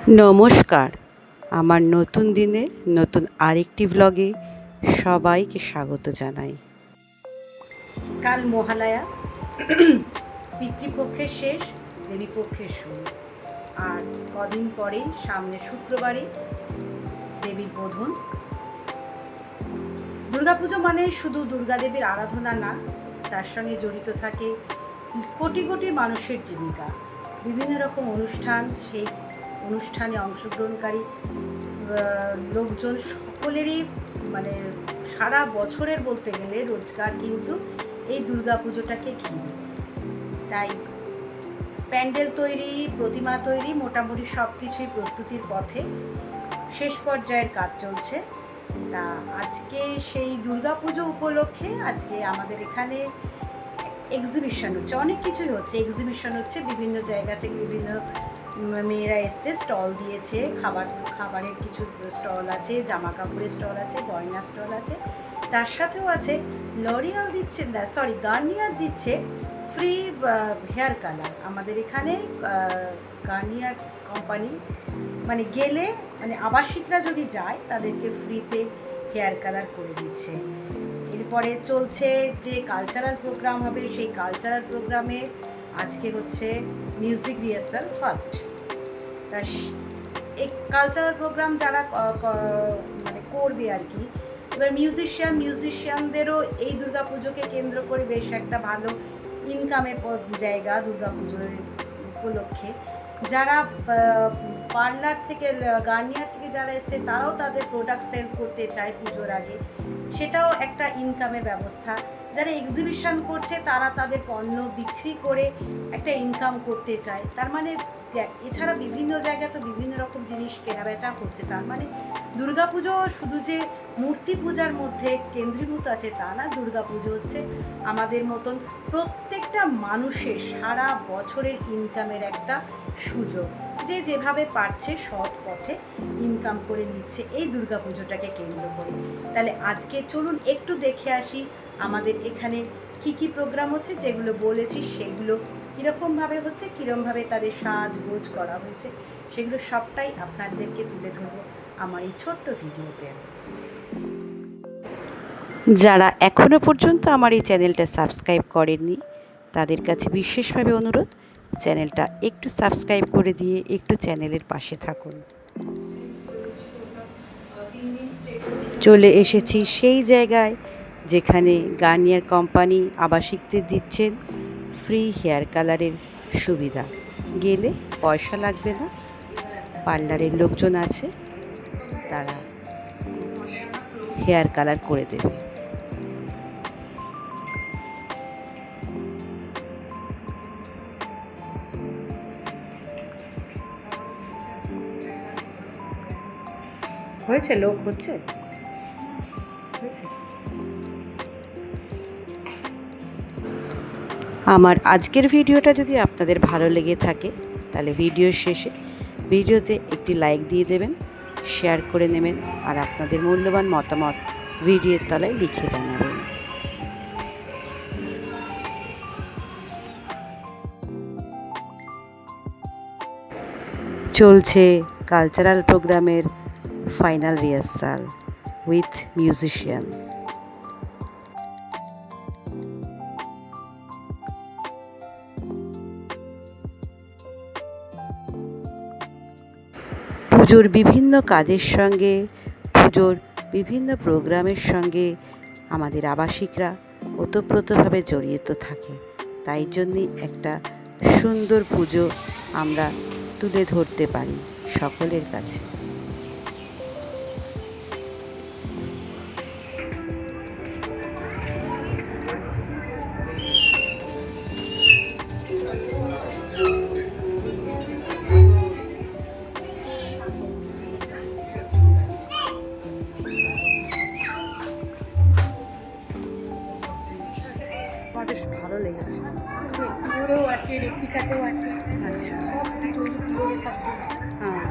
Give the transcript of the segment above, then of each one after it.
নমস্কার, আমার নতুন দিনের নতুন আরেকটি ভ্লগে সবাইকে স্বাগত জানাই। কাল মহালয়া, পিতৃপক্ষের শেষ, দেবীপক্ষের শুরু। আর কদিন পরেই সামনে শুক্রবারই দেবীর বোধন। দুর্গাপুজো মানে শুধু দুর্গাদেবীর আরাধনা না, তার সঙ্গে জড়িত থাকে কোটি কোটি মানুষের জীবিকা, বিভিন্ন রকম অনুষ্ঠান। সেই অনুষ্ঠানে অংশগ্রহণকারী লোকজন সকলেরই মানে সারা বছরের বলতে গেলে রোজগার কিন্তু এই দুর্গাপুজোটাকে ঘিরে। তাই প্যান্ডেল তৈরি, প্রতিমা তৈরি, মোটামুটি সব কিছুই প্রস্তুতির পথে, শেষ পর্যায়ের কাজ চলছে। তা আজকে সেই দুর্গাপুজো উপলক্ষে আজকে আমাদের এখানে এক্সিবিশন হচ্ছে, অনেক কিছুই হচ্ছে। এক্সিবিশন হচ্ছে, বিভিন্ন জায়গা থেকে বিভিন্ন মেয়েরা এসছে, স্টল দিয়েছে, খাবারের কিছু স্টল আছে, জামা কাপড়ের স্টল আছে, গয়না স্টল আছে। তার সাথেও আছে লরিয়াল দিচ্ছে, গার্নিয়ার দিচ্ছে ফ্রি হেয়ার কালার। আমাদের এখানে গার্নিয়ার কোম্পানি মানে গেলে আবাসিকরা যদি যায় তাদেরকে ফ্রিতে হেয়ার কালার করে দিচ্ছে। এরপরে চলছে যে কালচারাল প্রোগ্রাম হবে, সেই কালচারাল প্রোগ্রামে আজকে হচ্ছে মিউজিক রিহার্সাল ফার্স্ট। তা এই কালচারাল প্রোগ্রাম যারা করবে আর কি, এবার মিউজিশিয়ানদেরও এই দুর্গাপুজোকে কেন্দ্র করে বেশ একটা ভালো ইনকামের জায়গা দুর্গাপুজোর উপলক্ষে। যারা পার্লার থেকে, গার্নিয়ার থেকে যারা এসছে, তারাও তাদের প্রোডাক্ট সেল করতে চায় পুজোর আগে, সেটাও একটা ইনকামের ব্যবস্থা। যারা এক্সিবিশন করছে তারা তাদের পণ্য বিক্রি করে একটা ইনকাম করতে চায়। তার মানে এছাড়া বিভিন্ন জায়গায় তো বিভিন্ন রকম জিনিস কেনাবেচা হচ্ছে। তার মানে দুর্গাপুজো শুধু যে মূর্তি পূজার মধ্যে কেন্দ্রীভূত আছে তা না, দুর্গাপুজো হচ্ছে আমাদের মতন প্রত্যেকটা মানুষের সারা বছরের ইনকামের একটা সুযোগ। যে যেভাবে পারছে সৎ পথে ইনকাম করে নিচ্ছে এই দুর্গাপুজোটাকে কেন্দ্র করে। তাহলে আজকে চলুন একটু দেখে আসি আমাদের এখানে কি কি প্রোগ্রাম হচ্ছে। যেগুলো বলেছি সেগুলো কীরকমভাবে হচ্ছে, কীরকমভাবে তাদের সাজগোজ করা হয়েছে, সেগুলো সবটাই আপনাদেরকে তুলে ধরবো আমার এই ছোট্ট ভিডিওতে। যারা এখনও পর্যন্ত আমার এই চ্যানেলটা সাবস্ক্রাইব করেননি তাদের কাছে বিশেষভাবে অনুরোধ, চ্যানেলটা একটু সাবস্ক্রাইব করে দিয়ে একটু চ্যানেলের পাশে থাকুন। চলে এসেছি সেই জায়গায় যেখানে গার্নিয়ার কোম্পানি আবাসিকদের দিচ্ছেন ফ্রি হেয়ার কালারের সুবিধা। গেলে পয়সা লাগবে না, পার্লারের লোকজন আছে, তারা হেয়ার কালার করে দেবে। হয়েছে, লোক হচ্ছে। আমার আজকের ভিডিওটা যদি আপনাদের ভালো লেগে থাকে তাহলে ভিডিওর শেষে ভিডিওতে একটি লাইক দিয়ে দেবেন, শেয়ার করে নেবেন, আর আপনাদের মূল্যবান মতামত ভিডিওর তলায় লিখে জানাবেন। চলছে কালচারাল প্রোগ্রামের ফাইনাল রিহার্সাল উইথ মিউজিশিয়ান। পুজোর বিভিন্ন কাজের সঙ্গে, পুজোর বিভিন্ন প্রোগ্রামের সঙ্গে আমাদের আবাসিকরা ওতপ্রোতভাবে জড়িত থাকে। তাই জন্যই একটা সুন্দর পুজো আমরা তুলে ধরতে পারি সকলের কাছে। আমার বেশ ভালো লেগেছে। পুরোও আছে, রেপ্লিকাতেও আছে। আচ্ছা, সব চলছে, পুরো সব চলছে। হ্যাঁ।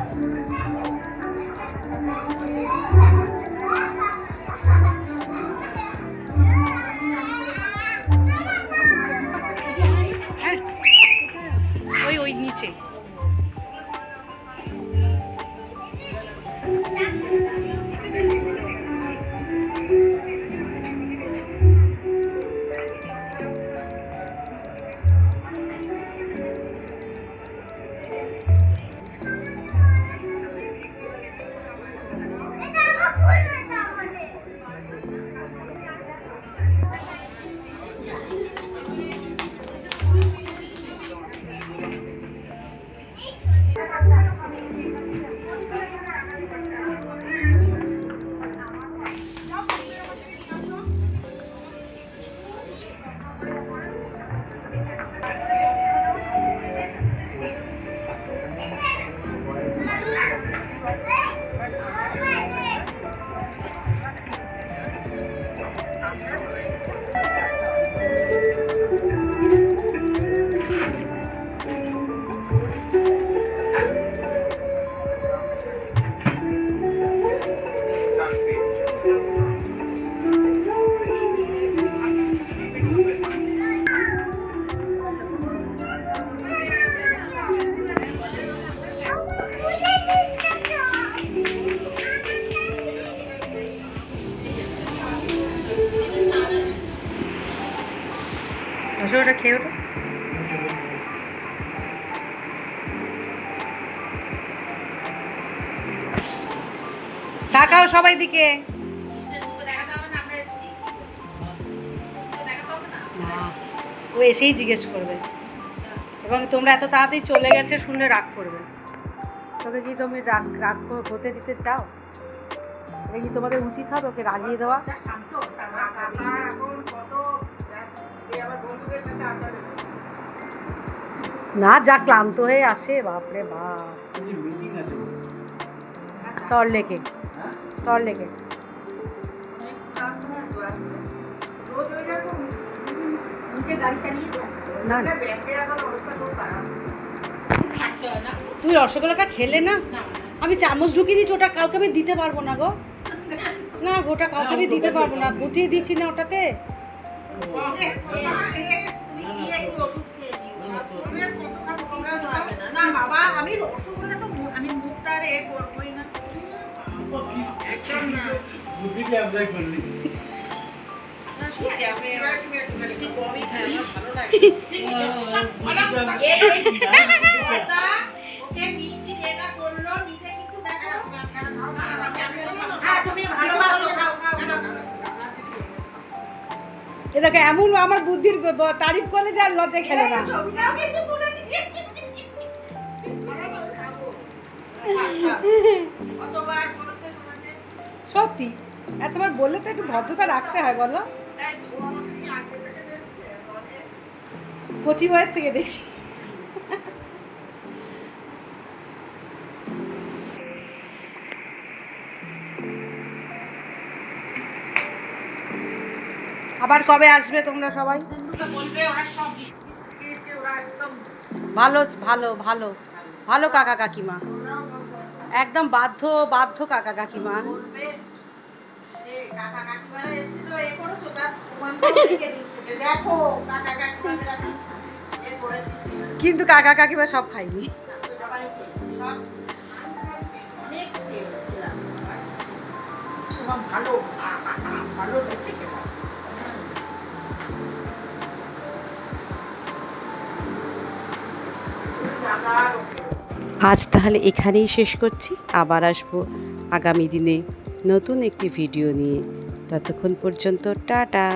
বসে ওটা খেয়ে ওঠো। তাকাও সবাই দিকে। না, ও এসেই জিজ্ঞেস করবে, এবং তোমরা এত তাড়াতাড়ি চলে গেছে শুনলে রাগ করবে। তোকে কি তুমি রাগ রাগ হতে দিতে চাও? এটা কি তোমাদের উচিত হবে ওকে রাগিয়ে দেওয়া? না, যা ক্লান্ত হয়ে আসে, বাপরে বাপ। সল্টলেকে, সল্টলেকে। না না, তুমি রসগোল্লাটা খেলে না? আমি চামচ ঢুকিয়ে দিচ্ছি, ওটা কাউকে আমি দিতে পারবো না গো। না, গোটা কাউকে আমি দিতে পারবো না, গুছিয়ে দিচ্ছি না ওটাতে। এ দেখো, এমন আমার বুদ্ধির তারিফ করলে যে আর লজ্জায় খেলে না। সত্যি, এতবার বললে তো একটু ভদ্রতা রাখতে হয় বলো। কচি বয়স থেকে দেখছি। আবার কবে আসবে তোমরা সবাই? ভালো ভালো ভালো ভালো কাকা কাকিমা, একদম বাধ্য বাধ্য কাকা কাকিমা। কিন্তু কাকা কাকিমা সব খাইনি। আজ তাহলে এখানেই শেষ করছি, আবার আসবো আগামী দিনে নতুন একটি ভিডিও নিয়ে। ততক্ষণ পর্যন্ত টাটা।